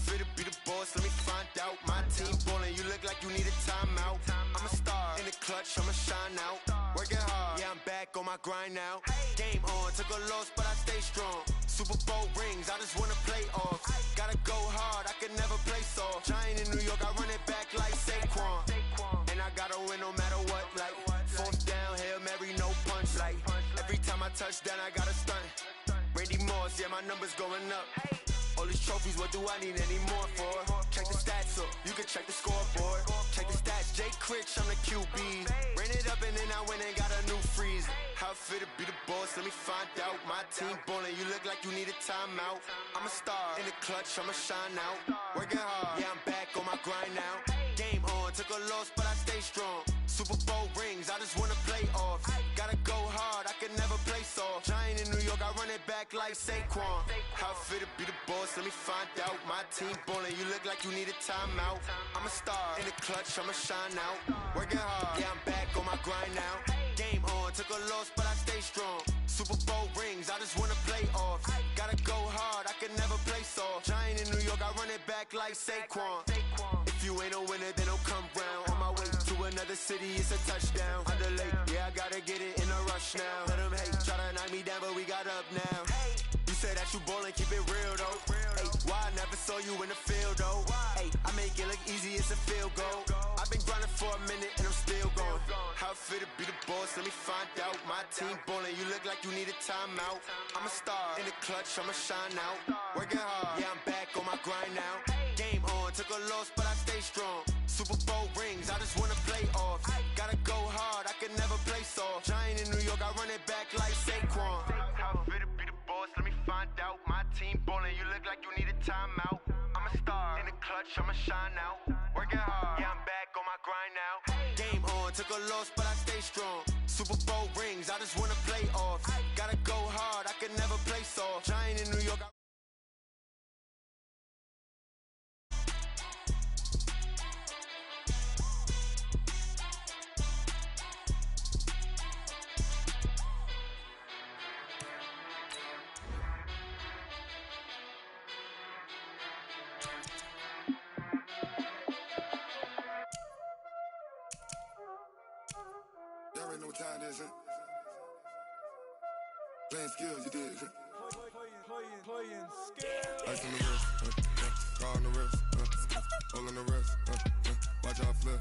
fit to be the boss? Let me find out. My team ballin', you look like you need a timeout. I'm a star in the clutch, I'ma shine out. Working hard, yeah, I'm back on my grind now. Game on, took a loss, but I stay strong. Super Bowl rings, I just wanna play off. Gotta go hard, I can never play soft. Giant in New York, I run it back like Saquon. And I gotta win no matter what, like fourth down, Hail Mary, no punch. Like every time I touch down, I gotta stunt. Randy Moss, yeah, my numbers going up. All these trophies, what do I need any more for? Check the stats up, you can check the scoreboard. Check the stats, Jake Critch, I'm the QB. Ran it up and then I went and got a new freeze. How it fit to be the boss, let me find out. My team ballin', you look like you need a timeout. I'm a star in the clutch, I'ma shine out. Working hard, yeah, I'm back on my grind now. Game on, took a loss, but I stay strong. Super Bowl rings, I just wanna play off. Gotta go hard, I can never play soft. Giant in New York, I run it back like Saquon. How it fit to be the boss, let me find out. My team ballin', you look like you need a timeout. I'm a star in the clutch, I'ma shine out. Working hard, yeah, I'm back on my grind now. Game on, took a loss, but I stay strong. Super Bowl rings, I just wanna play off. Gotta go hard, I can never play soft. Giant in New York, I run it back like Saquon. If you ain't a winner, then don't come round. On my way to another city, it's a touchdown. Underlay, yeah, I gotta get it in a rush now. Let them hate, try to knock me down, but we got up now. You say that you ballin', keep it real though. Hey, why I never saw you in the field though? Hey, I make it look easy, it's a field goal. I've been grinding for a minute and I'm still going. How it fit to be the boss, let me find out. My team ballin', you look like you need a timeout. I'm a star in the clutch, I'ma shine out. Working hard, yeah, I'm back on my grind now. Game on, took a loss, but I stay strong. Super Bowl rings, I just wanna play off. Gotta go hard, I can never play soft. Giant in New York, I run it back like Saquon. How it fit to be the boss, let me find out. My team ballin', you look like you need a timeout. I'm a star in the clutch, I'ma shine out. Working hard, yeah, I'm back on my grind now. Game on, took a loss, but I stay strong. Super Bowl rings, I just wanna play off. Gotta go hard, I can never play soft. Giant in New York. Y'all already know what time it is, huh? Playing skills, you did, huh? Playing skills. Ice on the wrist, car on the wrist, hole in the wrist, watch how I flip,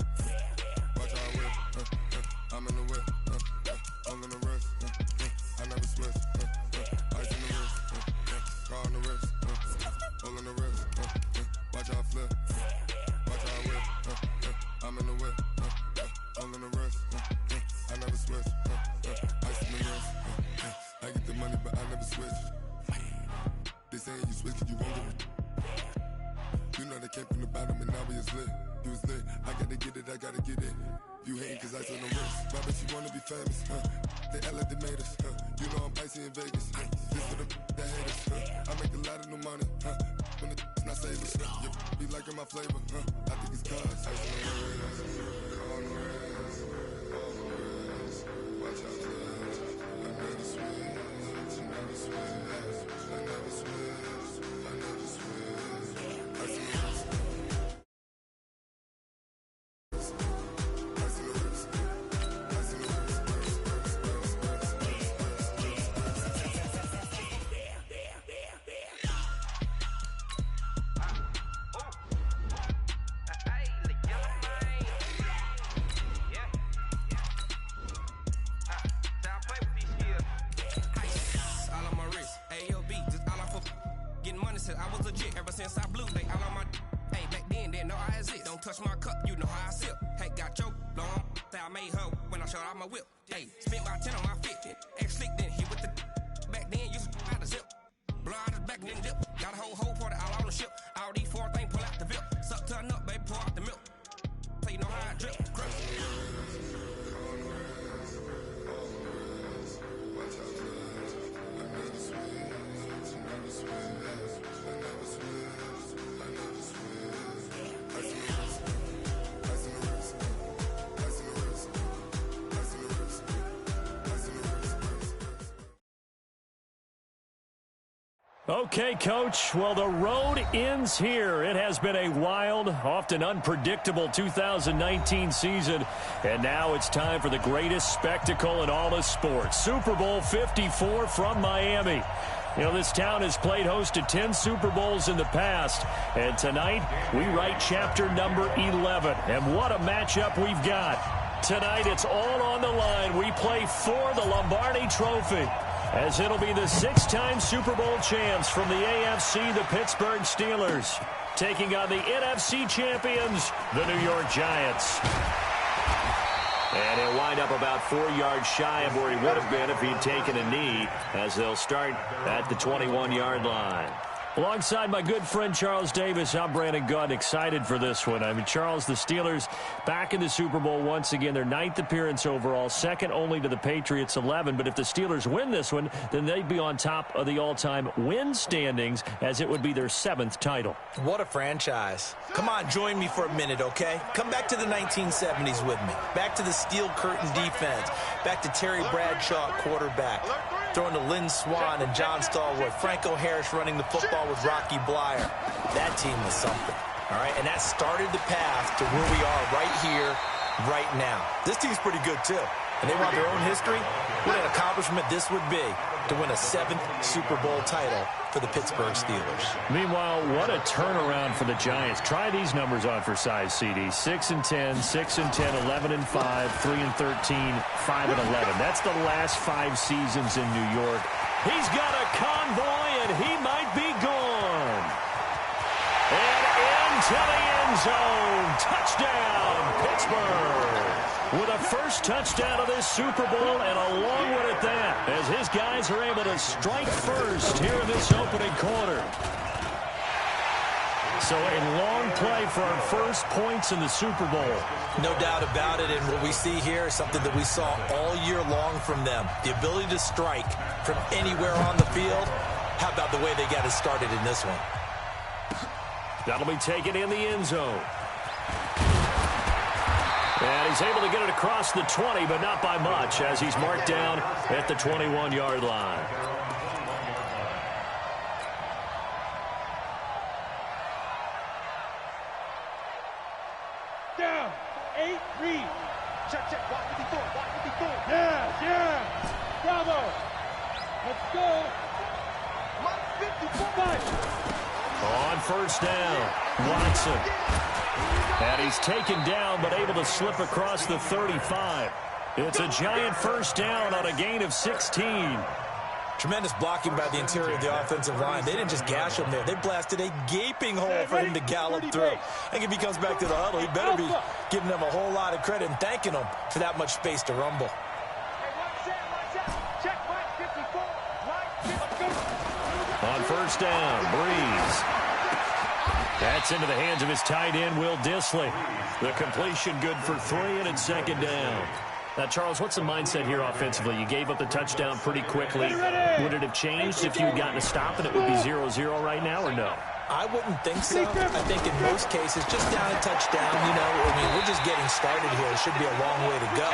watch how I whip, I'm in the whip, hole in the wrist, I never switch, ice on the wrist, car on the wrist, hole in the wrist, watch how I flip, watch how I whip, I'm in the whip, hole in the wrist, I never switch, ice in the wrist, I get the money but I never switch. They saying you switch cause you won't get it. You know they came from the bottom and now we is lit. You was lit, I gotta get it, I gotta get it. You hating cause ice on the wrist. Why bet you wanna be famous, huh? They act like they made us, huh? You know I'm icy in Vegas, this for the that hate us, huh? I make a lot of new money, huh? When the not savers, you be liking my flavor, huh? I think it's cause ice on the wrist, on the wrist, on the wrist. Watch out, cuz I never switch, I never switch. I never switch, I never switch. I see the wrist. I see the wrist. I see the wrist. I was legit ever since I blew. They all on my hey, back then didn't know I exist. Don't touch my cup, you know how I sip. Hey, got your long, say I made her when I showed out my whip. Hey, spent about 10 on my fit. Ex slick then hit with the back then used to out the zip. Blow out his back then dip. Got a whole party all on the ship. All these four things pull out the VIP. Suck turn up, baby, pour out the milk. So you know how I drip. Okay, Coach. Well, the road ends here. It has been a wild, often unpredictable 2019 season. And now it's time for the greatest spectacle in all of sports. Super Bowl 54 from Miami. You know, this town has played host to 10 Super Bowls in the past. And tonight, we write chapter number 11. And what a matchup we've got. Tonight, it's all on the line. We play for the Lombardi Trophy, as it'll be the six-time Super Bowl champs from the AFC, the Pittsburgh Steelers, taking on the NFC champions, the New York Giants. And he'll wind up about 4 yards shy of where he would have been if he'd taken a knee, as they'll start at the 21-yard line. Alongside my good friend Charles Davis, I'm Brandon Gunn, excited for this one. I mean, Charles, the Steelers back in the Super Bowl once again. Their 9th appearance overall, second only to the Patriots' 11. But if the Steelers win this one, then they'd be on top of the all-time win standings, as it would be their 7th title. What a franchise. Come on, join me for a minute, okay? Come back to the 1970s with me. Back to the steel curtain defense. Back to Terry Bradshaw, quarterback. Throwing to Lynn Swann and John Stallworth. Franco Harris running the football with Rocky Blyer. That team was something, all right? And that started the path to where we are right here, right now. This team's pretty good, too. And they want their own history. What an accomplishment this would be to win a 7th Super Bowl title for the Pittsburgh Steelers. Meanwhile, what a turnaround for the Giants. Try these numbers on for size, CD. 6-10, 6-10, 11-5, 3-13, 5-11. That's the last 5 seasons in New York. He's got a convoy, and he might be gone. And into the end zone. Touchdown, Pittsburgh. With a first touchdown of this Super Bowl, and a long one at that, as his guys are able to strike first here in this opening quarter. So a long play for our first points in the Super Bowl. No doubt about it, and what we see here is something that we saw all year long from them. The ability to strike from anywhere on the field. How about the way they got it started in this one? That'll be taken in the end zone. And he's able to get it across the 20, but not by much, as he's marked down at the 21-yard line. Down. 8, read. Check, check. Block 54. Block 54. Yeah, yeah. Bravo. Let's go. Block 55. On first down, Watson. And he's taken down, but able to slip across the 35. It's a Giant first down on a gain of 16. Tremendous blocking by the interior of the offensive line. They didn't just gash him there. They blasted a gaping hole for him to gallop through. I think if he comes back to the huddle, he better be giving them a whole lot of credit and thanking them for that much space to rumble. On first down, Breeze. That's into the hands of his tight end, Will Dissly. The completion good for 3, and it's second down. Now, Charles, what's the mindset here offensively? You gave up the touchdown pretty quickly. Would it have changed if you had gotten a stop and it would be 0-0 right now, or no? I wouldn't think so. I think in most cases, just down a touchdown, you know, I mean, we're just getting started here. It should be a long way to go.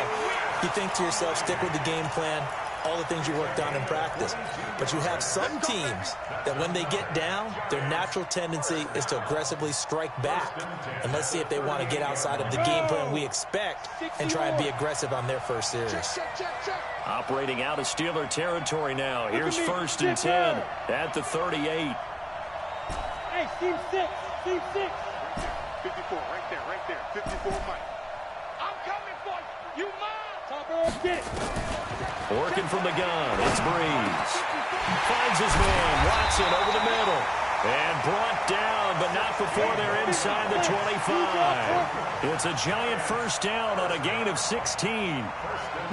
You think to yourself, stick with the game plan, all the things you worked on in practice. But you have some teams that when they get down, their natural tendency is to aggressively strike back. And let's see if they want to get outside of the game plan we expect and try and be aggressive on their first series. Operating out of Steeler territory now. Here's first and 10 at the 38. Hey, Steve 6. Steve 6. 54, right there. 54, Mike. I'm coming for you. You mine. Topper, get it. Working from the gun, it's Breeze. Finds his man, Watson over the middle. And brought down, but not before they're inside the 25. It's a Giant first down on a gain of 16.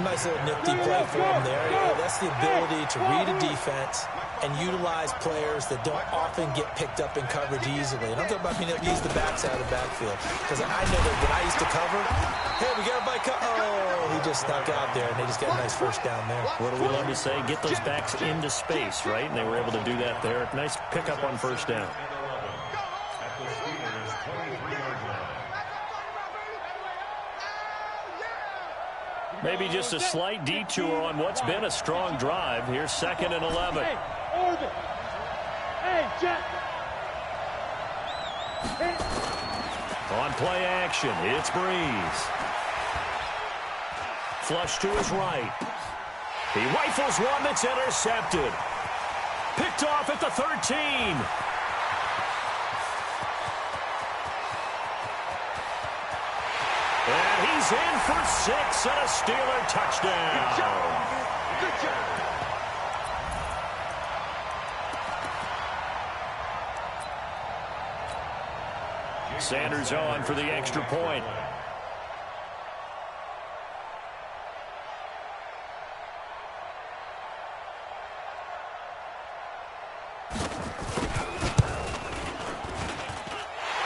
Nice little nifty play for him there. Yeah, that's the ability to read a defense and utilize players that don't often get picked up in coverage easily. And I'm talking about being able to use the backside of the backfield. Because I know that when I used to cover, hey, we got a bike. Oh, he just snuck out there, and they just got a nice first down there. What do we love to say? Get those backs into space, right? And they were able to do that there. Nice pickup on first down. Maybe just a slight detour on what's been a strong drive. Here's second and 11. Hey, Jet. On play action, it's Breeze. Flush to his right. He rifles one that's intercepted. Picked off at the 13. And he's in for 6 and a Steeler touchdown. Good job. Good job. Sanders on for the extra point.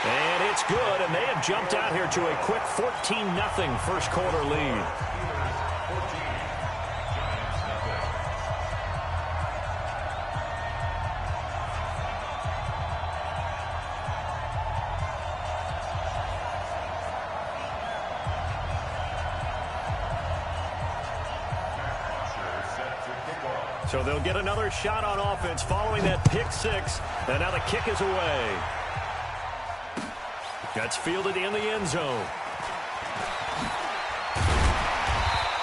And it's good, and they have jumped out here to a quick 14-0 first quarter lead. So they'll get another shot on offense following that pick six. And now the kick is away. That's fielded in the end zone.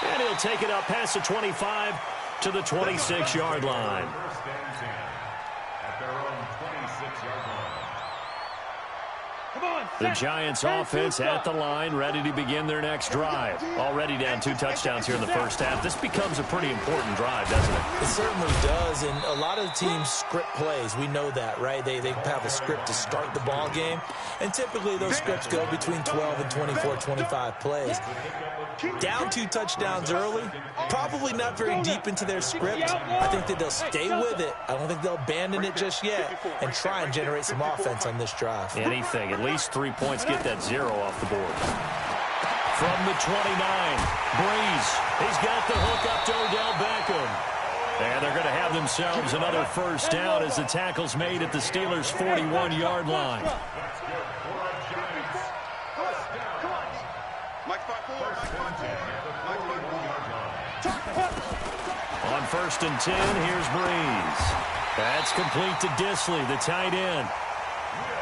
And he'll take it up past the 25 to the 26-yard line. At their own 26-yard line. Come on, The Giants offense at the line, ready to begin their next drive. Already down 2 touchdowns here in the first half. This becomes a pretty important drive, doesn't it? It certainly does, and a lot of teams script plays. We know that, right? They have a script to start the ball game, and typically those scripts go between 12 and 24, 25 plays. Down 2 touchdowns early, probably not very deep into their script. I think that they'll stay with it. I don't think they'll abandon it just yet and try and generate some offense on this drive. Anything. At least 3 points, get that 0 off the board. From the 29, Breeze. He's got the hook up to Odell Beckham. And they're going to have themselves another first down as the tackle's made at the Steelers' 41-yard line. On 1st and 10, here's Breeze. That's complete to Disley, the tight end.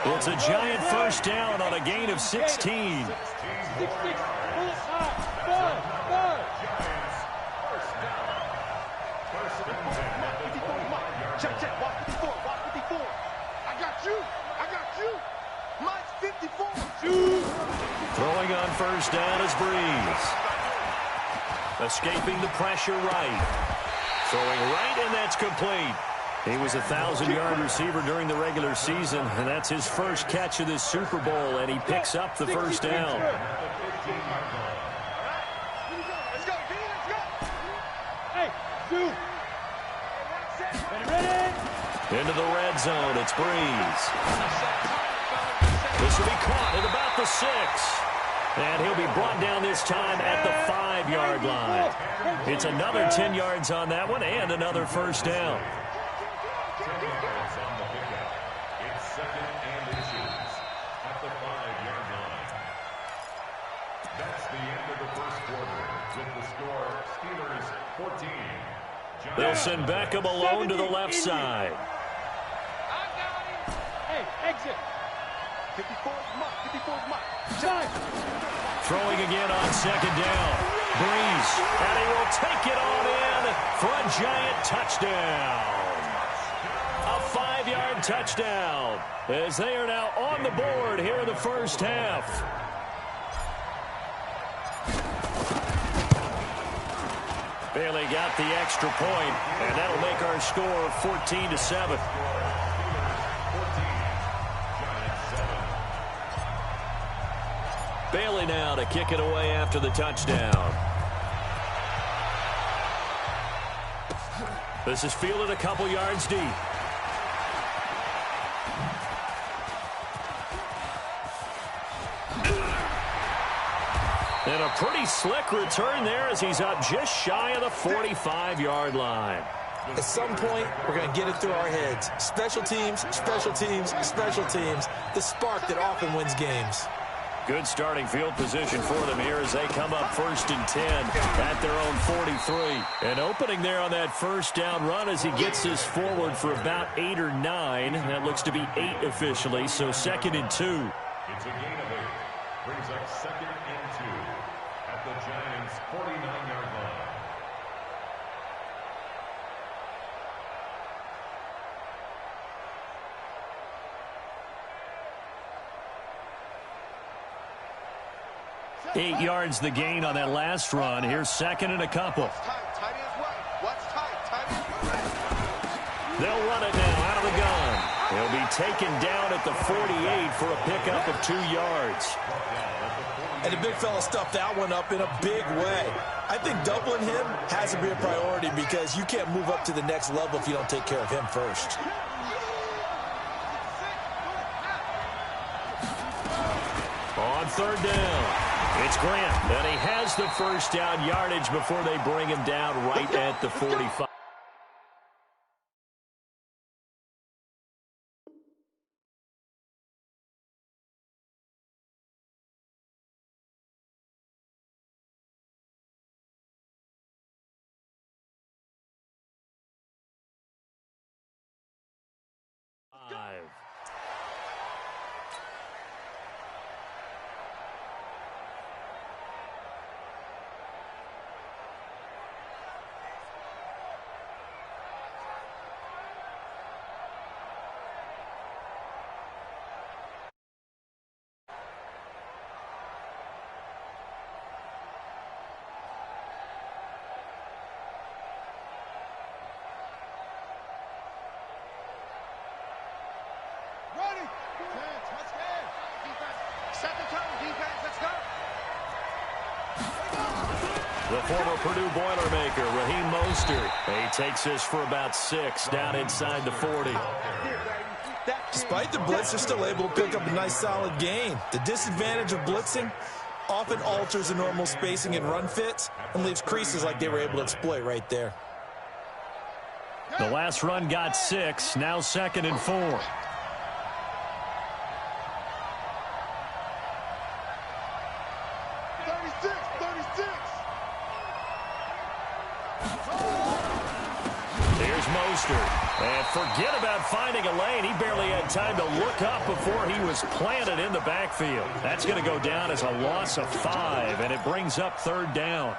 It's a Giant first down on a gain of 16. Throwing on first down is Breeze. Escaping the pressure right. Throwing right, and that's complete. He was a 1,000-yard receiver during the regular season, and that's his first catch of this Super Bowl, and he picks up the first down. Into the red zone, it's Breeze. This will be caught at about the 6. And he'll be brought down this time at the 5-yard line. It's another 10 yards on that one and another first down. They'll send Beckham alone to the left side. Hey, exit. 54's Mike. 54's Mike. Throwing again on second down. Breeze, and he will take it on in for a Giant touchdown. A 5-yard touchdown as they are now on the board here in the first half. Bailey got the extra point, and that'll make our score 14-7. Bailey now to kick it away after the touchdown. This is fielded a couple yards deep. And a pretty slick return there as he's up just shy of the 45-yard line. At some point, we're going to get it through our heads. Special teams, special teams, special teams. The spark that often wins games. Good starting field position for them here as they come up 1st and 10 at their own 43. And opening there on that first down run as he gets this forward for about 8 or 9. That looks to be 8 officially, so 2nd and 2. It's a gain of 8. Brings up 2nd and 2 at the Giants' 49-yard line. Eight yards the gain on that last run. Here's 2nd and a couple. They'll run it now out of the gun. He'll be taken down at the 48 for a pickup of 2 yards. And the big fella stuffed that one up in a big way. I think doubling him has to be a priority because you can't move up to the next level if you don't take care of him first. On 3rd down. It's Grant, and he has the first down yardage before they bring him down right at the 45. The former Purdue Boilermaker, Raheem Mostert. He takes this for about 6 down inside the 40. Despite the blitz, they're still able to pick up a nice solid gain. The disadvantage of blitzing often alters the normal spacing and run fits and leaves creases like they were able to exploit right there. The last run got 6, now 2nd and 4. And forget about finding a lane. He barely had time to look up before he was planted in the backfield. That's going to go down as a loss of 5, and it brings up 3rd down.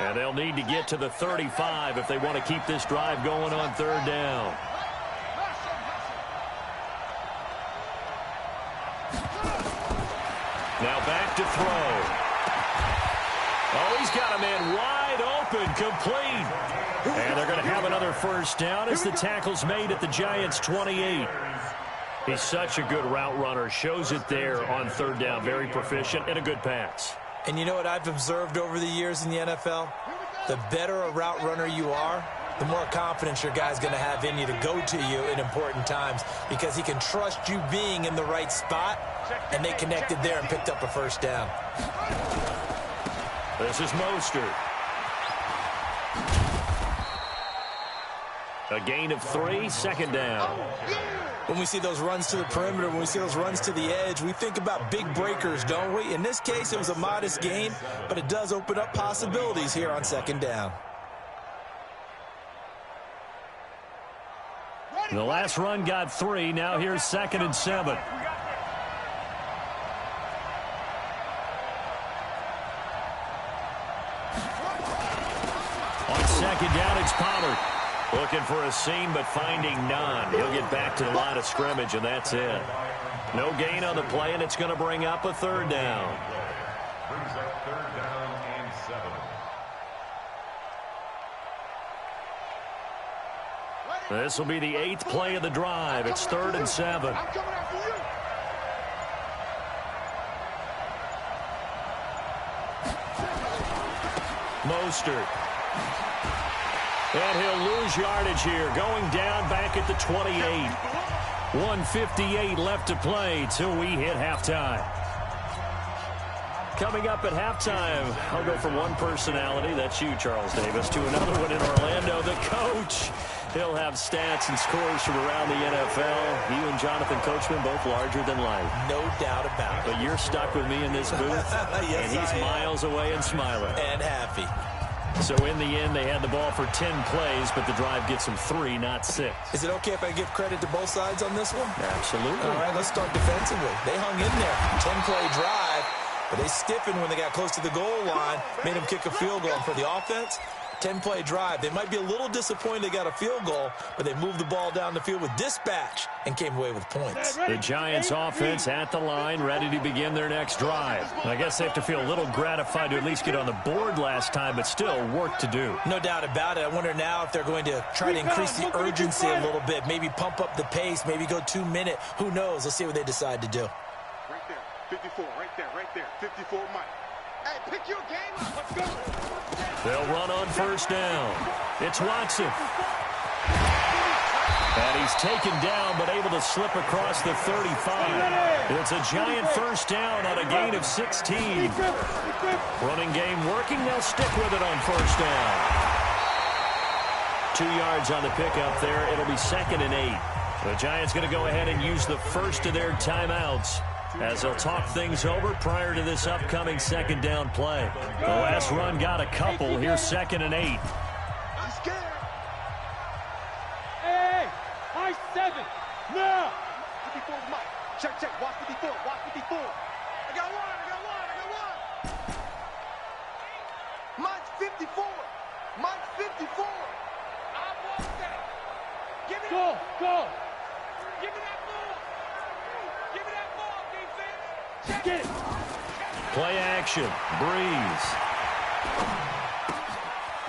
And they'll need to get to the 35 if they want to keep this drive going on 3rd down. Now back to throw. Oh, he's got a man wide open, complete. And they're going to have another first down as the tackle's made at the Giants' 28. He's such a good route runner. Shows it there on 3rd down. Very proficient and a good pass. And you know what I've observed over the years in the NFL? The better a route runner you are, the more confidence your guy's going to have in you to go to you in important times because he can trust you being in the right spot, and they connected there and picked up a first down. This is Mostert. A gain of 3, 2nd down. When we see those runs to the perimeter, when we see those runs to the edge, we think about big breakers, don't we? In this case, it was a modest gain, but it does open up possibilities here on 2nd down. The last run got 3. Now here's 2nd and 7. On 2nd down, it's Pollard. Looking for a seam, but finding none. He'll get back to the line of scrimmage, and that's it. No gain on the play, and it's going to bring up a 3rd down. Brings up 3rd down and 7. This will be the 8th play of the drive. It's 3rd and 7. Mostert. And he'll lose yardage here, going down back at the 28. 1:58 left to play till we hit halftime. Coming up at halftime, I'll go from one personality, that's you, Charles Davis, to another one in Orlando, the coach. He'll have stats and scores from around the NFL. You and Jonathan Coachman, both larger than life. No doubt about it. But you're stuck with me in this booth, yes, and he's miles away and smiling. And happy. So in the end, they had the ball for 10 plays, but the drive gets them 3, not 6. Is it okay if I give credit to both sides on this one? Absolutely. All right, let's start defensively. They hung in there. 10-play drive, but they stiffened when they got close to the goal line, made them kick a field goal. And for the offense, 10-play drive. They might be a little disappointed they got a field goal, but they moved the ball down the field with dispatch and came away with points. The Giants offense at the line, ready to begin their next drive. I guess they have to feel a little gratified to at least get on the board last time, but still work to do. No doubt about it. I wonder now if they're going to try to increase the urgency a little bit, maybe pump up the pace, maybe go 2-minute. Who knows? Let's see what they decide to do. Right there, 54, right there, 54, Mike. Hey, pick your game up. Let's go. They'll run on first down. It's Watson. And he's taken down, but able to slip across the 35. It's a Giant first down on a gain of 16. Running game working. They'll stick with it on first down. 2 yards on the pickup there. It'll be 2nd and 8. The Giants going to go ahead and use the first of their timeouts as they'll talk things over prior to this upcoming 2nd down play. The last run got a couple. Here's 2nd and 8. I'm scared. Hey, high 7. Now. 54 Mike. Check. Watch 54. Watch 54. I got one. Mike's 54. Mike's 54. I want that. Give me that. Go. Give me that ball. Give me that ball, defense. Check it. Play action. Breeze.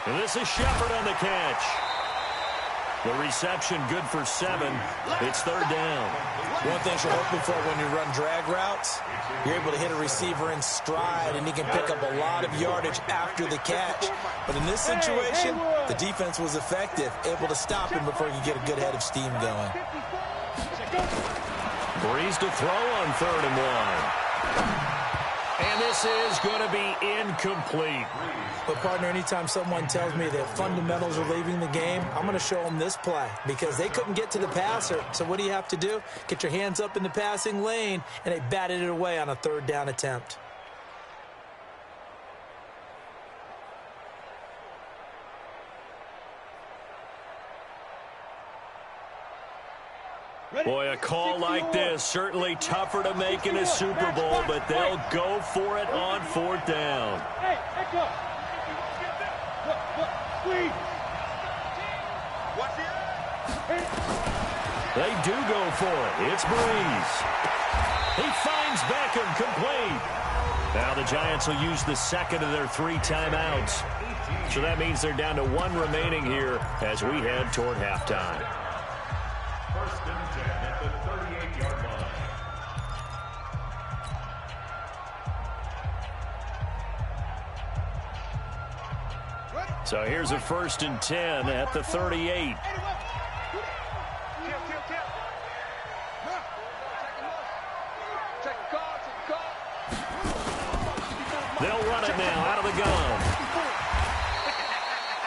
And this is Shepard on the catch. The reception good for 7. It's 3rd down. One thing you're hoping for when you run drag routes, you're able to hit a receiver in stride, and he can pick up a lot of yardage after the catch. But in this situation, the defense was effective, able to stop him before he could get a good head of steam going. Breeze to throw on 3rd and 1. And this is going to be incomplete. But, partner, anytime someone tells me that fundamentals are leaving the game, I'm going to show them this play because they couldn't get to the passer. So what do you have to do? Get your hands up in the passing lane, and they batted it away on a 3rd down attempt. Boy, a call like this, certainly tougher to make in a Super Bowl, but they'll go for it on 4th down. Hey, go. Please. Watch it. They do go for it. It's Breeze. He finds Beckham complete. Now the Giants will use the 2nd of their 3 timeouts. So that means they're down to 1 remaining here as we head toward halftime. 1st and 10 at the 38-yard line. So here's a 1st and 10 at the 38. They'll run it now out of the gun.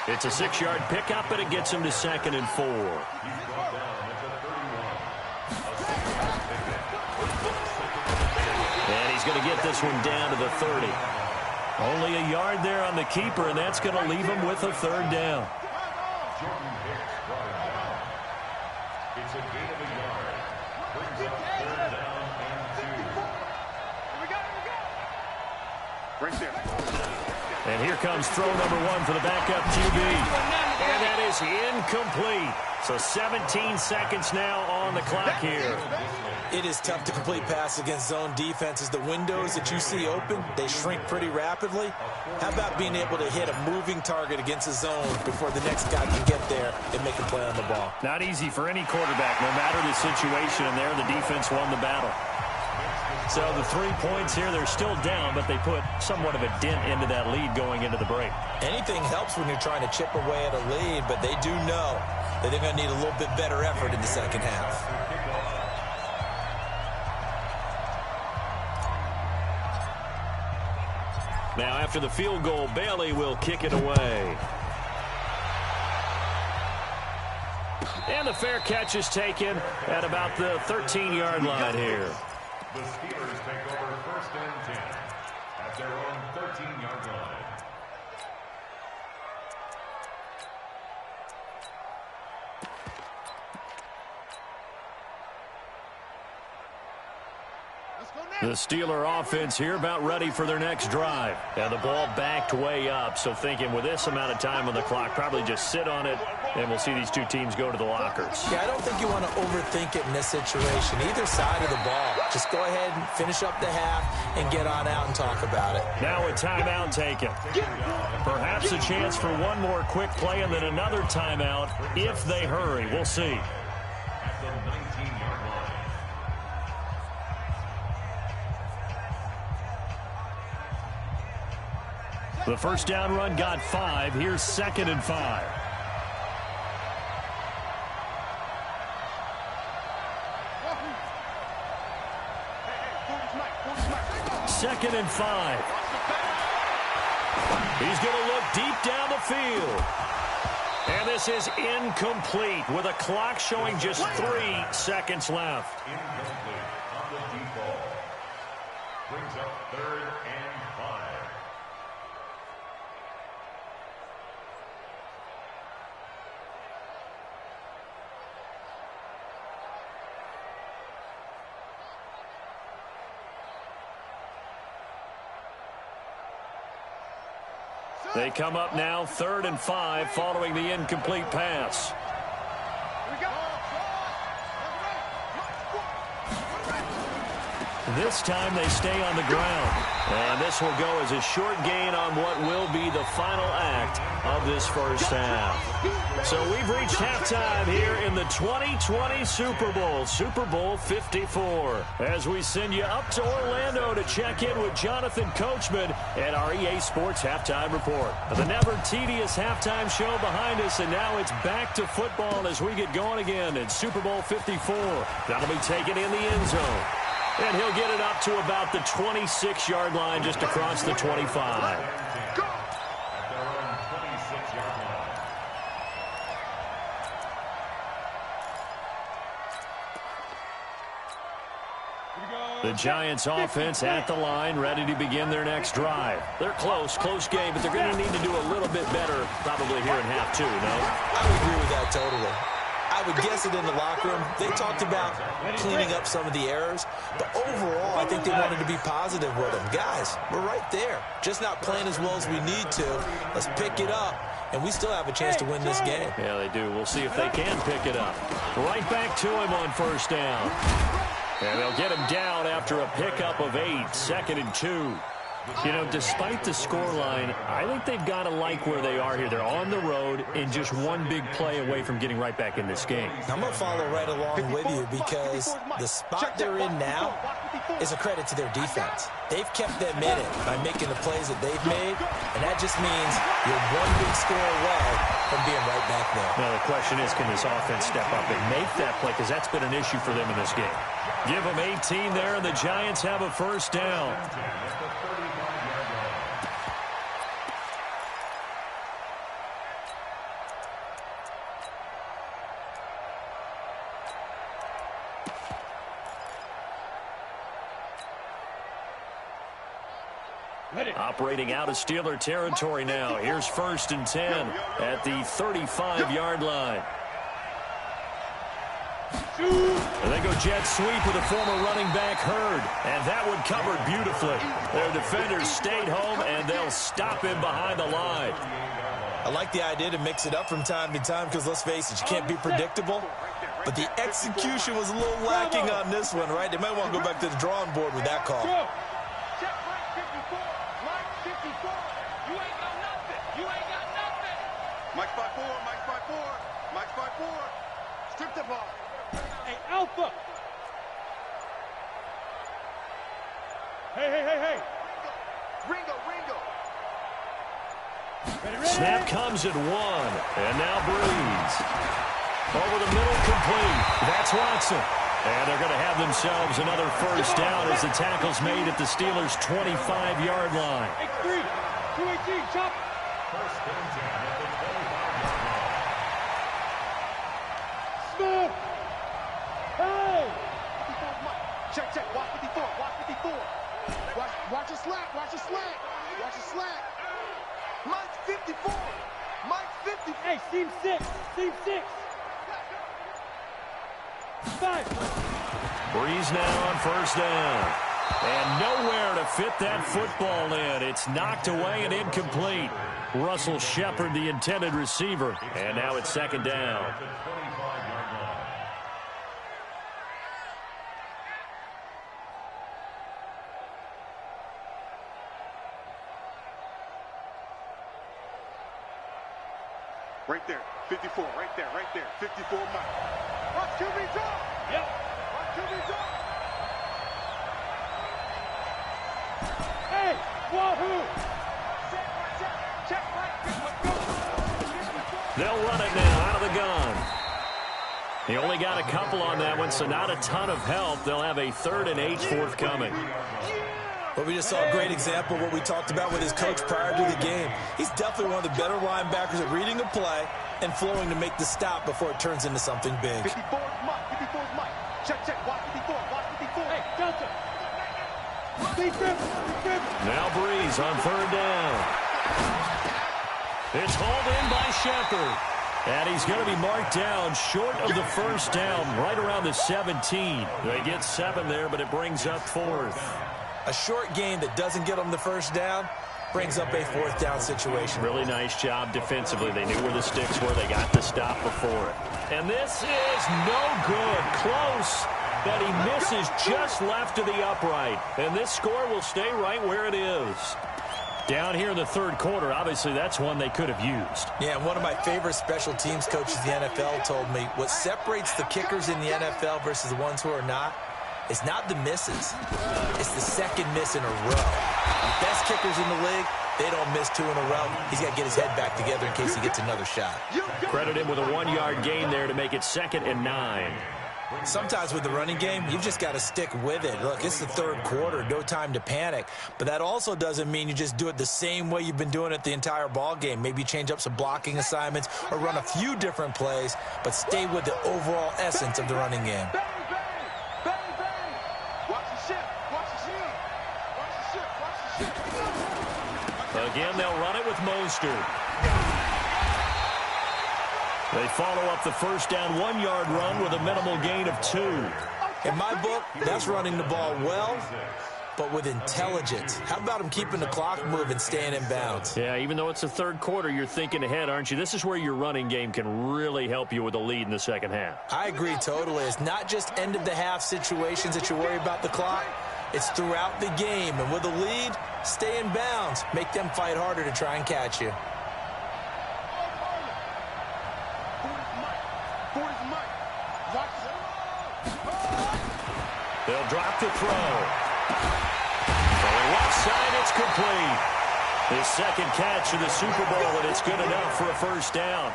It's a 6-yard pickup, but it gets him to 2nd and 4. And he's going to get this one down to the 30. Only a yard there on the keeper, and that's going to leave him with a 3rd down. It's a gain of a yard. Brings up 3rd down and 2. Right there. And here comes throw number 1 for the backup QB. And that is incomplete. So 17 seconds now on the clock here. It is tough to complete pass against zone defenses. The windows that you see open, they shrink pretty rapidly. How about being able to hit a moving target against a zone before the next guy can get there and make a play on the ball? Not easy for any quarterback, no matter the situation. And there, the defense won the battle. So the 3 points here, they're still down, but they put somewhat of a dent into that lead going into the break. Anything helps when you're trying to chip away at a lead, but they do know that they're going to need a little bit better effort in the second half. Now after the field goal, Bailey will kick it away. And the fair catch is taken at about the 13-yard line here. The Steelers take over 1st and 10 at their own 13-yard line. The Steeler offense here about ready for their next drive. And the ball backed way up, so thinking with this amount of time on the clock, probably just sit on it, and we'll see these two teams go to the lockers. Yeah, I don't think you want to overthink it in this situation. Either side of the ball. Just go ahead and finish up the half and get on out and talk about it. Now a timeout taken. Perhaps a chance for one more quick play and then another timeout if they hurry. We'll see. At the 19-yard line. The first down run got 5. Here's 2nd and 5. Second and 5. He's going to look deep down the field. And this is incomplete with a clock showing just 3 seconds left. Incomplete on the deep ball. Brings up 3rd and 5. They come up now 3rd and 5 following the incomplete pass. This time they stay on the ground. And this will go as a short gain on what will be the final act of this first half. So we've reached halftime here in the 2020 Super Bowl, Super Bowl 54. As we send you up to Orlando to check in with Jonathan Coachman and our EA Sports Halftime Report. The never tedious halftime show behind us, and now it's back to football as we get going again in Super Bowl 54. That'll be taken in the end zone. And he'll get it up to about the 26-yard line just across the 25. The Giants offense at the line, ready to begin their next drive. They're close game, but they're going to need to do a little bit better probably here in half 2, no? I would agree with that totally. I would guess it in the locker room. They talked about cleaning up some of the errors, but overall, I think they wanted to be positive with them. Guys, we're right there. Just not playing as well as we need to. Let's pick it up, and we still have a chance to win this game. Yeah, they do. We'll see if they can pick it up. Right back to him on first down. And they'll get him down after a pickup of 8, 2nd and 2. You know, despite the scoreline, I think they've got to like where they are here. They're on the road and just one big play away from getting right back in this game. I'm going to follow right along with you because the spot they're in now is a credit to their defense. They've kept them in it by making the plays that they've made, and that just means you're one big score away from being right back there. Now, the question is, can this offense step up and make that play? Because that's been an issue for them in this game. Give them 18 there, and the Giants have a first down. Operating out of Steeler territory now. Here's 1st and 10 at the 35-yard line. And they go jet sweep with a former running back Hurd. And that one covered beautifully. Their defenders stayed home, and they'll stop him behind the line. I like the idea to mix it up from time to time because, let's face it, you can't be predictable. But the execution was a little lacking on this one, right? They might want to go back to the drawing board with that call. Mike's by 4, Mike's by 4, Mike's by 4. Strip the ball. Hey, Alpha. Hey. Ringo. Ready. Snap comes at 1, and now Breeze. Over the middle, complete. That's Watson. And they're going to have themselves another first down as the tackle's made at the Steelers' 25-yard line. X3, 218, chop. First and 10 at the 25-yard line. Smith. Hey. 54's Mike. Check. Watch 54. Watch 54. Watch your slack. Watch your slack. Watch your slack. Mike's 54. Mike's 50. Hey, seam 6. Seam 6. 5. Breeze now on first down. And nowhere to fit that football in. It's knocked away and incomplete. Russell Shepard, the intended receiver. And now it's second down. At the 25-yard line. Right there. 54. Right there. 54 Mike. Watch QB drop. Yep. Watch QB drop. Hey, wahoo! Check, They'll run it now out of the gun. He only got a couple on that one, so not a ton of help. They'll have a 3rd and 8 forthcoming. But we just saw a great example of what we talked about with his coach prior to the game. He's definitely one of the better linebackers at reading a play and flowing to make the stop before it turns into something big. 54's Mike. 54's Mike. Check. Watch 54. Watch 54. Hey, Delta. Now Breeze on 3rd down. It's hauled in by Shepard. And he's going to be marked down short of the first down, right around the 17. They get 7 there, but it brings up 4th. A short gain that doesn't get them the first down brings up a 4th down situation. Really nice job defensively. They knew where the sticks were. They got the stop before it. And this is no good. Close, but he misses just left of the upright. And this score will stay right where it is. Down here in the 3rd quarter, obviously that's one they could have used. Yeah, one of my favorite special teams coaches in the NFL told me what separates the kickers in the NFL versus the ones who are not, it's not the misses. It's the second miss in a row. The best kickers in the league, they don't miss 2 in a row. He's got to get his head back together in case he gets another shot. Credit him with a 1-yard gain there to make it 2nd and 9. Sometimes with the running game, you've just got to stick with it. Look, it's the 3rd quarter, no time to panic. But that also doesn't mean you just do it the same way you've been doing it the entire ball game. Maybe change up some blocking assignments or run a few different plays, but stay with the overall essence of the running game. Again, they'll run it with Mostert. They follow up the first down 1-yard run with a minimal gain of 2. In my book, that's running the ball well, but with intelligence. How about him keeping the clock moving, staying in bounds? Yeah, even though it's the 3rd quarter, you're thinking ahead, aren't you? This is where your running game can really help you with a lead in the second half. I agree totally. It's not just end-of-the-half situations that you worry about the clock. It's throughout the game. And with a lead, stay in bounds. Make them fight harder to try and catch you. They'll drop the throw. From the left side, it's complete. His 2nd catch of the Super Bowl, and it's good enough for a first down.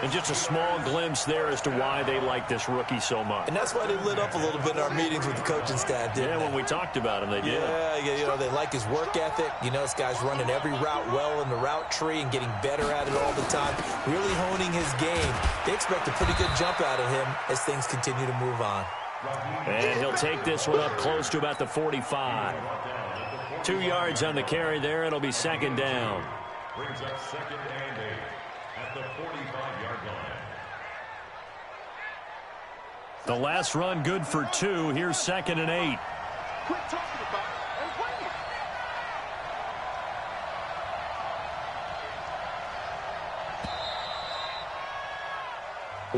And just a small glimpse there as to why they like this rookie so much. And that's why they lit up a little bit in our meetings with the coaching staff, didn't they? When we talked about him, they did. Yeah, you know, they like his work ethic. You know, this guy's running every route well in the route tree and getting better at it all the time, really honing his game. They expect a pretty good jump out of him as things continue to move on. And he'll take this one up close to about the 45. 2 yards on the carry there. It'll be 2nd down. Brings up 2nd and 8 at the 45-yard line. The last run good for 2. Here's 2nd and 8. Quit talking about it and win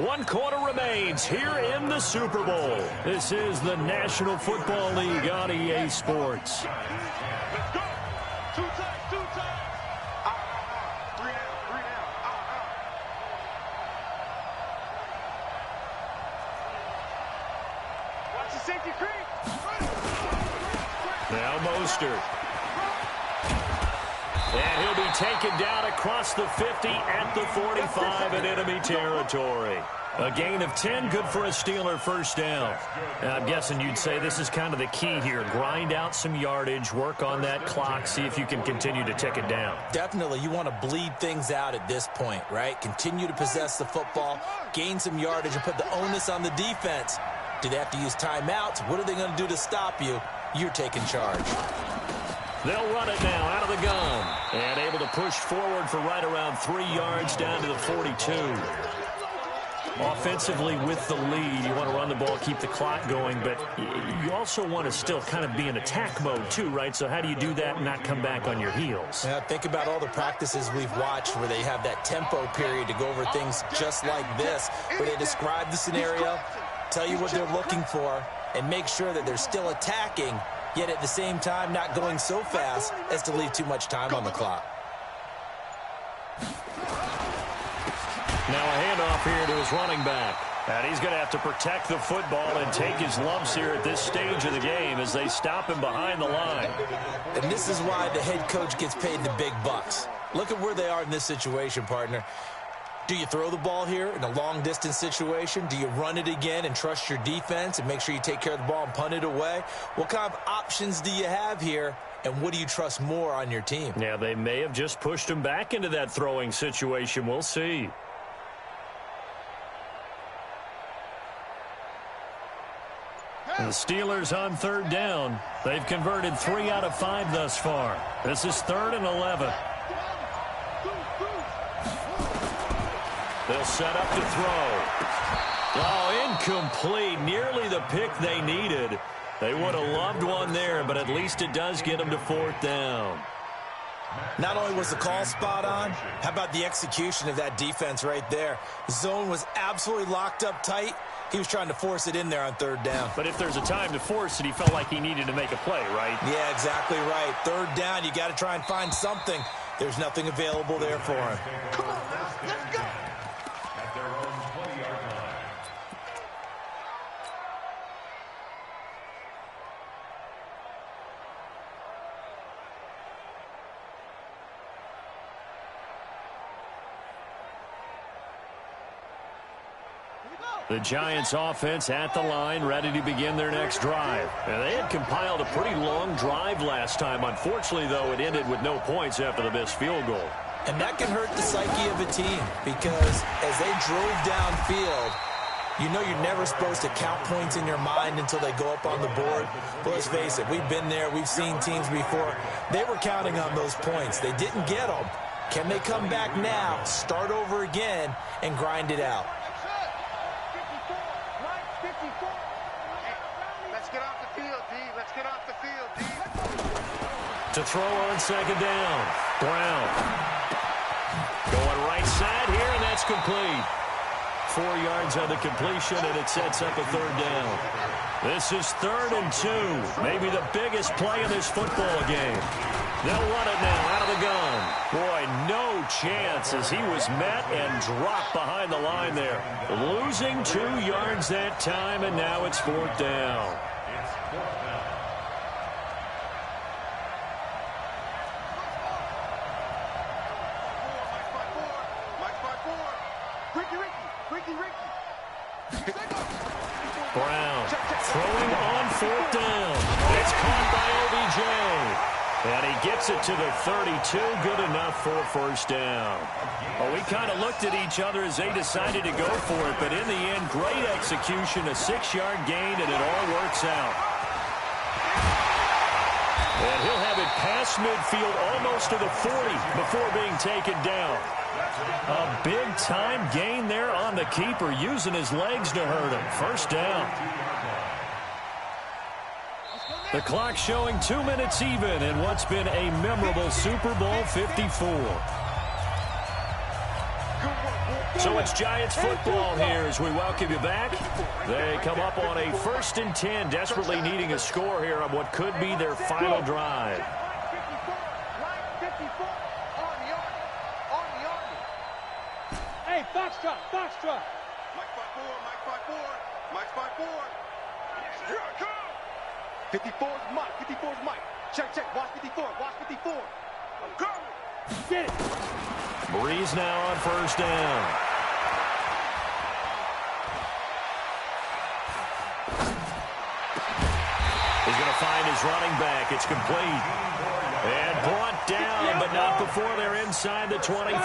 it. One quarter remains here in the Super Bowl. This is the National Football League on EA Sports. Let's go. 2 times, 2 times. 3 down. Watch the safety creep. Now Mostert. And he'll be taken down across the 50 at the 45 in enemy territory. A gain of 10, good for a Steeler first down. Now, I'm guessing you'd say this is kind of the key here. Grind out some yardage, work on that clock, see if you can continue to tick it down. Definitely, you want to bleed things out at this point, right? Continue to possess the football, gain some yardage, and put the onus on the defense. Do they have to use timeouts? What are they going to do to stop you? You're taking charge. They'll run it now out of the gun. And able to push forward for right around 3 yards down to the 42. Offensively with the lead, you want to run the ball, keep the clock going, but you also want to still kind of be in attack mode too, right? So how do you do that and not come back on your heels? Yeah, think about all the practices we've watched where they have that tempo period to go over things just like this, where they describe the scenario, tell you what they're looking for, and make sure that they're still attacking, yet at the same time not going so fast as to leave too much time on the clock. Now a handoff here to his running back. And he's going to have to protect the football and take his lumps here at this stage of the game as they stop him behind the line. And this is why the head coach gets paid the big bucks. Look at where they are in this situation, partner. Do you throw the ball here in a long-distance situation? Do you run it again and trust your defense and make sure you take care of the ball and punt it away? What kind of options do you have here, and what do you trust more on your team? Yeah, they may have just pushed him back into that throwing situation. We'll see. And the Steelers on third down. They've converted 3 out of 5 thus far. This is 3rd and 11. They'll set up to throw. Oh, incomplete. Nearly the pick they needed. They would have loved one there, but at least it does get them to 4th down. Not only was the call spot on, how about the execution of that defense right there? The zone was absolutely locked up tight. He was trying to force it in there on 3rd down. But if there's a time to force it, he felt like he needed to make a play, right? Yeah, exactly right. 3rd down, you got to try and find something. There's nothing available there for him. Come on, let's go. At their own 20-yard line. The Giants offense at the line, ready to begin their next drive. And they had compiled a pretty long drive last time. Unfortunately, though, it ended with no points after the missed field goal. And that can hurt the psyche of a team because as they drove downfield, you know you're never supposed to count points in your mind until they go up on the board. But let's face it, we've been there. We've seen teams before. They were counting on those points. They didn't get them. Can they come back now, start over again, and grind it out? To throw on 2nd down. Brown. Going right side here, and that's complete. 4 yards on the completion, and it sets up a 3rd down. This is 3rd and 2. Maybe the biggest play in this football game. They'll run it now out of the gun. Boy, no chance as he was met and dropped behind the line there. Losing 2 yards that time, and now it's 4th down. Brown throwing on 4th down. It's caught by OBJ. And he gets it to the 32. Good enough for 1st down. Well, we kind of looked at each other as they decided to go for it. But in the end, great execution, a 6-yard gain, and it all works out. And he'll have it past midfield almost to the 40 before being taken down. A big-time gain there on the keeper, using his legs to hurt him. 1st down. The clock showing 2 minutes even in what's been a memorable Super Bowl 54. So it's Giants football here as we welcome you back. They come up on a 1st and 10, desperately needing a score here on what could be their final drive. Hey, Foxtrot, Foxtrot. Mike 5-4, Mike 5-4, Mike 5-4. Here I come. 54 is Mike, 54 is Mike. Check, check, watch 54, watch 54. I'm coming. Get it. Breeze now on 1st down. find his running back. It's complete. And brought down, but not before they're inside the 25.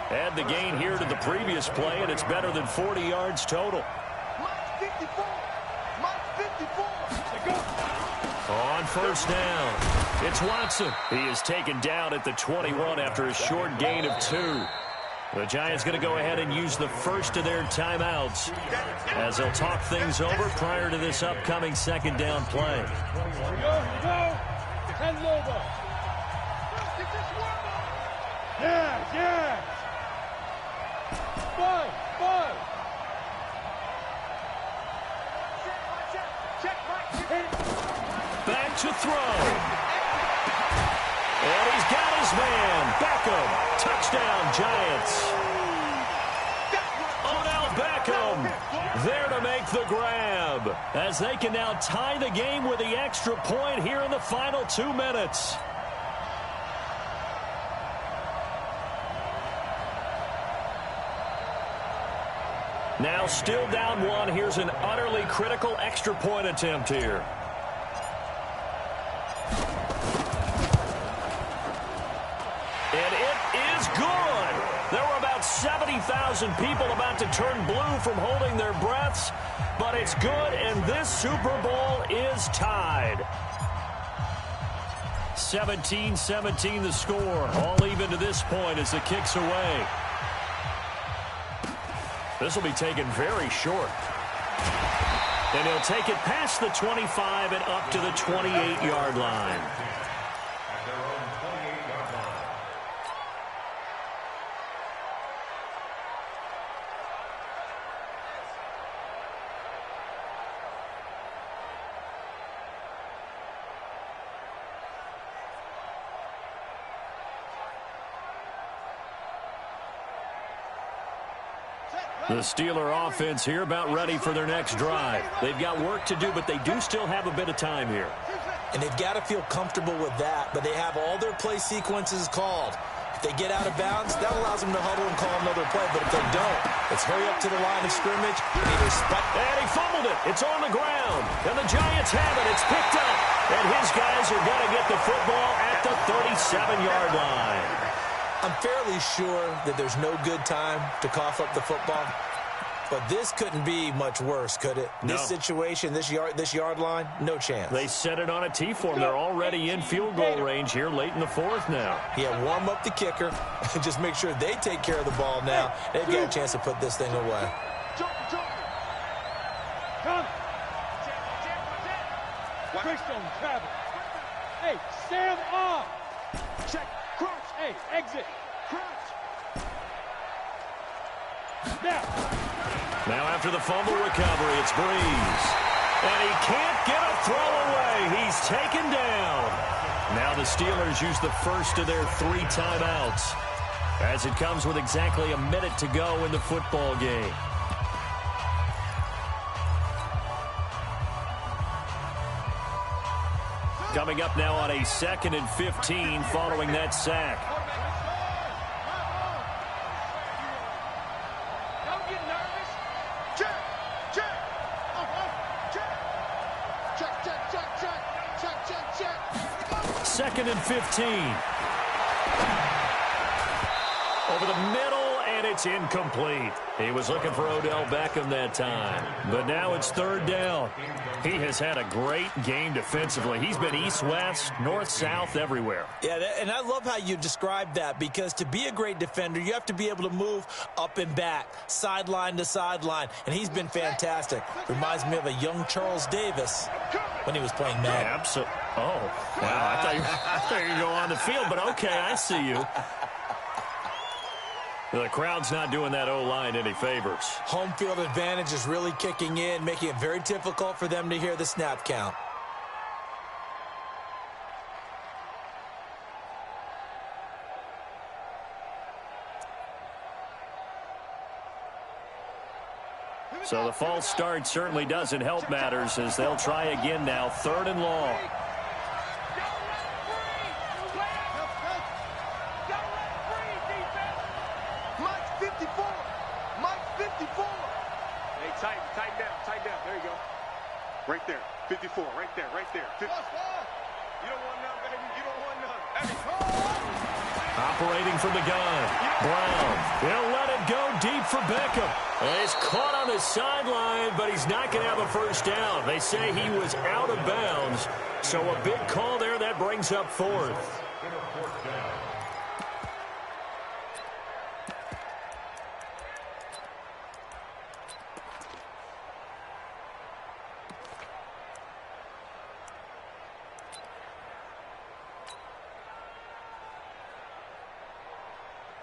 Add the gain here to the previous play, and it's better than 40 yards total. On first down, it's Watson. He is taken down at the 21 after a short gain of 2. The Giants going to go ahead and use the first of their timeouts as they'll talk things over prior to this upcoming second down play. Yeah. Five. Back to throw. And he's got his man. Beckham. Touchdown, Giants. Odell Beckham there to make the grab as they can now tie the game with the extra point here in the final 2 minutes. Now still down 1. Here's an utterly critical extra point attempt here. And it is good. There were about 70,000 people about to turn blue from holding their breaths, but it's good, and this Super Bowl is tied. 17-17 the score, all even to this point as the kick's away. This will be taken very short. And he'll take it past the 25 and up to the 28-yard line. The Steeler offense here about ready for their next drive. They've got work to do, but they do still have a bit of time here. And they've got to feel comfortable with that, but they have all their play sequences called. If they get out of bounds, that allows them to huddle and call another play, but if they don't, let's hurry up to the line of scrimmage and either spike. And he fumbled it. It's on the ground. And the Giants have it. It's picked up. And his guys are going to get the football at the 37-yard line. I'm fairly sure that there's no good time to cough up the football, but this couldn't be much worse, could it? No. This situation, this yard line, no chance. They set it on a T-form. They're already in field goal range here late in the 4th now. Yeah, warm up the kicker and just make sure they take care of the ball now. They've got a chance to put this thing away. Come. Christian, Travis. Hey, stand off. Check. Crouch. Hey, exit. Crouch. Now after the fumble recovery, it's Breeze. And he can't get a throw away. He's taken down. Now the Steelers use the first of their 3 timeouts as it comes with exactly a minute to go in the football game. Coming up now on a 2nd and 15 following that sack. Don't get nervous. Check. Check. 2nd and 15. Over the middle, and it's incomplete. He was looking for Odell Beckham that time. But now it's 3rd down. He has had a great game defensively. He's been east-west, north-south, everywhere. Yeah, and I love how you described that, because to be a great defender, you have to be able to move up and back, sideline to sideline, and he's been fantastic. Reminds me of a young Charles Davis when he was playing Madden. Yeah, absolutely. Oh, wow. I thought you were going to go on the field, but okay, I see you. The crowd's not doing that O-line any favors. Home field advantage is really kicking in, making it very difficult for them to hear the snap count. So the false start certainly doesn't help matters as they'll try again now, 3rd and long. Tighten down. There you go. Right there. 54. Right there. Right there. 50. You don't want none, baby. You don't want none. Operating from the gun. Brown. He'll let it go deep for Beckham. He's caught on the sideline, but he's not going to have a first down. They say he was out of bounds. So a big call there. That brings up fourth.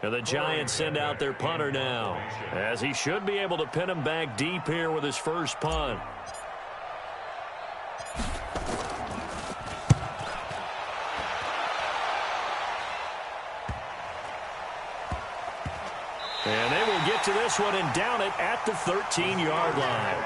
And the Giants send out their punter now, as he should be able to pin him back deep here with his first punt. And they will get to this one and down it at the 13-yard line.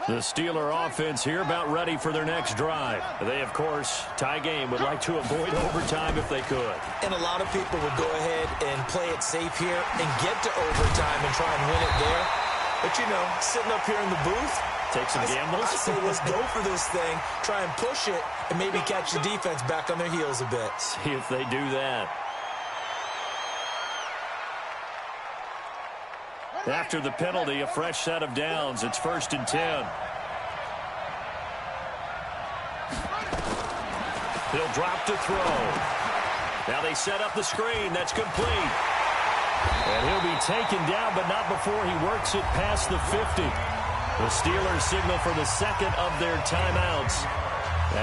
The Steeler offense here about ready for their next drive. They, of course, tie game, would like to avoid overtime if they could. And a lot of people would go ahead and play it safe here and get to overtime and try and win it there. But, you know, sitting up here in the booth, take some gambles. I say let's go for this thing, try and push it, and maybe catch the defense back on their heels a bit. See if they do that. After the penalty, a fresh set of downs. It's 1st and 10. He'll drop to throw. Now they set up the screen. That's complete. And he'll be taken down, but not before he works it past the 50. The Steelers signal for the second of their timeouts,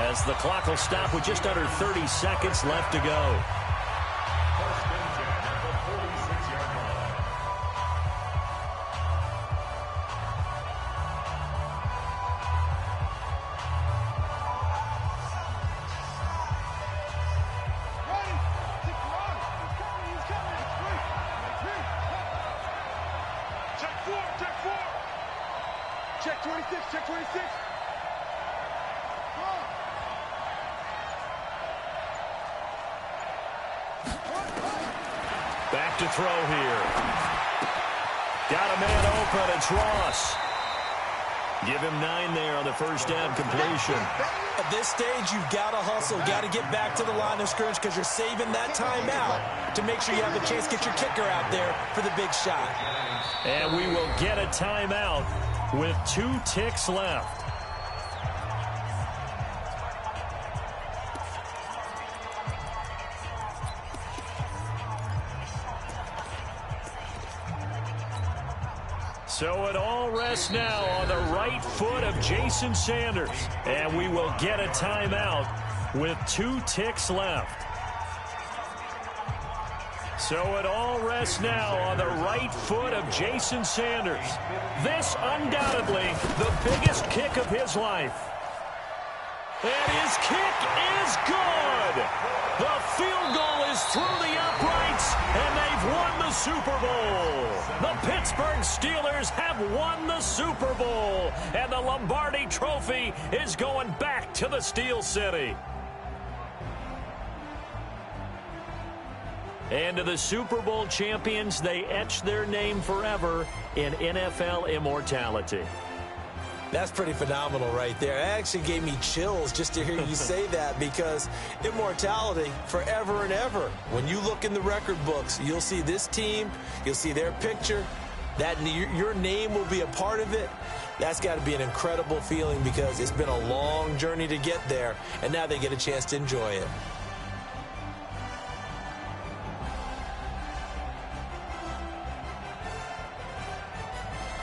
as the clock will stop with just under 30 seconds left to go. Check 26, check 26. Back to throw here. Got a man open. It's Ross. Give him 9 there on the first down completion. At this stage, you've got to hustle, got to get back to the line of scrimmage because you're saving that timeout to make sure you have a chance to get your kicker out there for the big shot. And we will get a timeout with 2 ticks left. So it all rests now on the right foot of Jason Sanders. And we will get a timeout with 2 ticks left. So it all rests now on the right foot of Jason Sanders. This undoubtedly the biggest kick of his life. And his kick is good. The field goal is through the uprights, and they've won the Super Bowl. The Pittsburgh Steelers have won the Super Bowl, and the Lombardi Trophy is going back to the Steel City. And to the Super Bowl champions, they etch their name forever in NFL immortality. That's pretty phenomenal right there. It actually gave me chills just to hear you say that, because immortality forever and ever. When you look in the record books, you'll see this team, you'll see their picture, that your name will be a part of it. That's got to be an incredible feeling, because it's been a long journey to get there, and now they get a chance to enjoy it.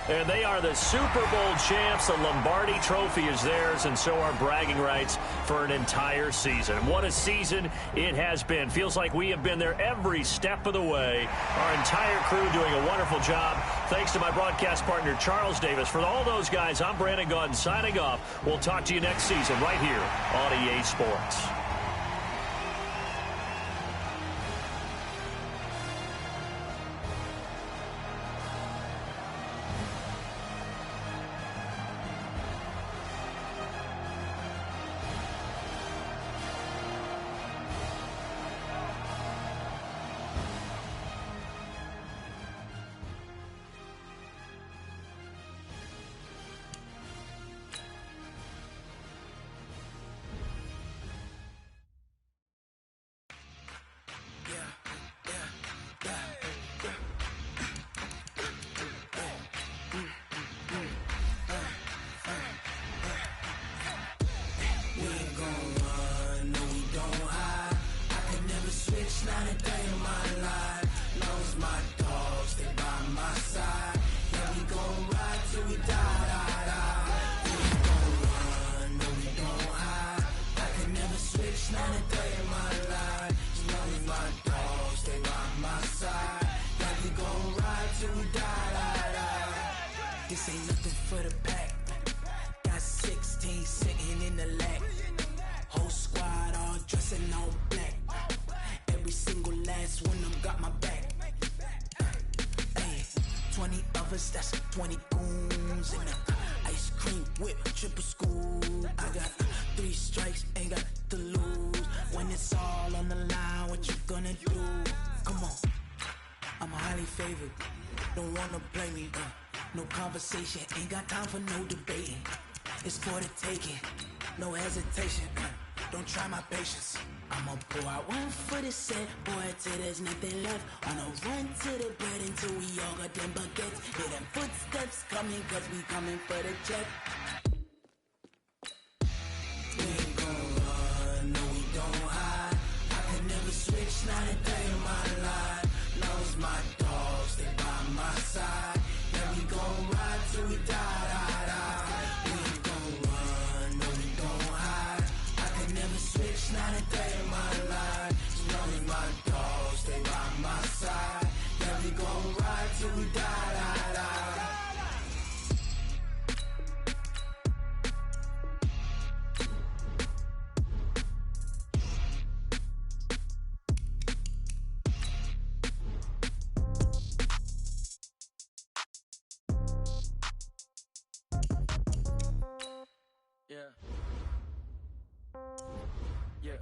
And they are the Super Bowl champs. The Lombardi Trophy is theirs, and so are bragging rights for an entire season. What a season it has been. Feels like we have been there every step of the way. Our entire crew doing a wonderful job. Thanks to my broadcast partner, Charles Davis. For all those guys, I'm Brandon Gaudin signing off. We'll talk to you next season right here on EA Sports. This ain't nothing for the pack. Got 16 sitting in the lap. Whole squad all dressing all black. Every single last one of them got my back. Hey, 20 of us, that's 20 goons in the ice cream whip, triple scoop. I got 3 strikes, ain't got to lose. When it's all on the line, what you gonna do? Come on, I'm highly favored. Don't wanna play me. No conversation, ain't got time for no debating. It's for the taking, no hesitation. Don't try my patience. I'ma pour out one for the set, boy, till there's nothing left. On a run to the bread until we all got them baguettes. Hear them footsteps coming, cause we coming for the check. We ain't gon' run, no we don't hide. I can never switch, not a day in my life. Now it's my dogs, they by my side. Yeah, we gon' ride till we die, die, die. We ain't gon' run, no we don't hide. I can never switch, not a day in my life. As long as my dogs stay by my side. Yeah, we gon' ride till we die, die, die. Yeah. Yeah.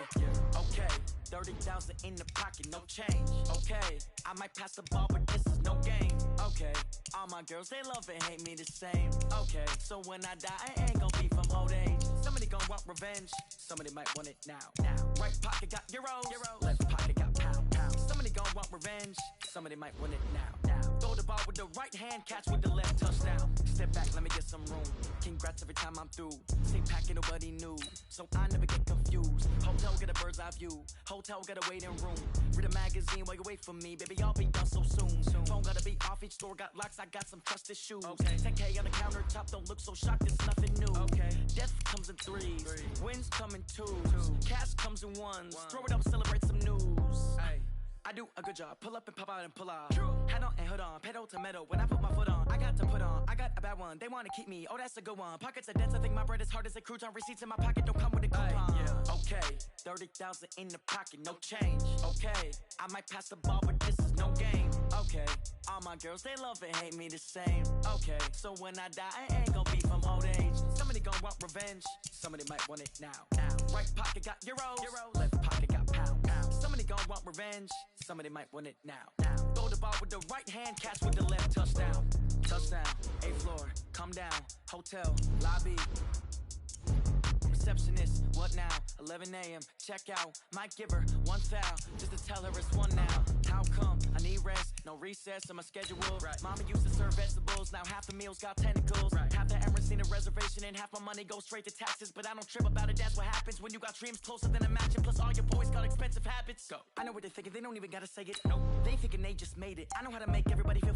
Yeah. Okay. 30,000 in the pocket, no change. Okay. I might pass the ball, but this is no game. Okay. All my girls, they love and hate me the same. Okay. So when I die, I ain't gonna be from old age. Somebody gonna want revenge. Somebody might want it now. Right pocket got euros. Left pocket got pound. Somebody gonna want revenge. Somebody might want it now. Throw the ball with the right hand, catch with the left, touchdown. Step back, let me get some room. Congrats every time I'm through. Same packet, nobody knew, so I never get confused. Hotel get a bird's eye view. Hotel get a waiting room. Read a magazine while you wait for me, baby. I'll be done so soon. Phone gotta be off, each store got locks. I got some trusted shoes. Okay. 10K on the countertop, don't look so shocked. It's nothing new. Okay. Death comes in threes. Wins come in twos. Cash comes in ones. Throw it up, celebrate some news. Ay. I do a good job, pull up and pop out and pull off. Hat on and hood on, pedal to metal. When I put my foot on, I got to put on. I got a bad one, they wanna keep me. Oh, that's a good one. Pockets are dense, I think my bread is hard as a crouton. Receipts in my pocket don't come with a coupon. Yeah. Okay, 30,000 in the pocket, no change. Okay, I might pass the ball, but this is no game. Okay, all my girls, they love and hate me the same. Okay, so when I die, I ain't gonna be from old age. Somebody gon' want revenge. Somebody might want it now. Right pocket got euros. Left pocket got pound. Somebody gon' want revenge. Somebody might want it now. Throw the ball with the right hand, catch with the left, touchdown. Touchdown, 8th floor, come down, hotel, lobby. Receptionist, what now? 11 a.m., check out. Might give her one foul, just to tell her it's one now. How come? I need rest, no recess in my schedule. Right. Mama used to serve vegetables, now half the meals got tentacles. Right. Half the errands need a reservation, and half my money goes straight to taxes. But I don't trip about it, that's what happens when you got dreams closer than a mansion. Plus all your boys got expensive habits. Go. I know what they're thinking, they don't even gotta say it. Nope. They thinking they just made it. I know how to make everybody feel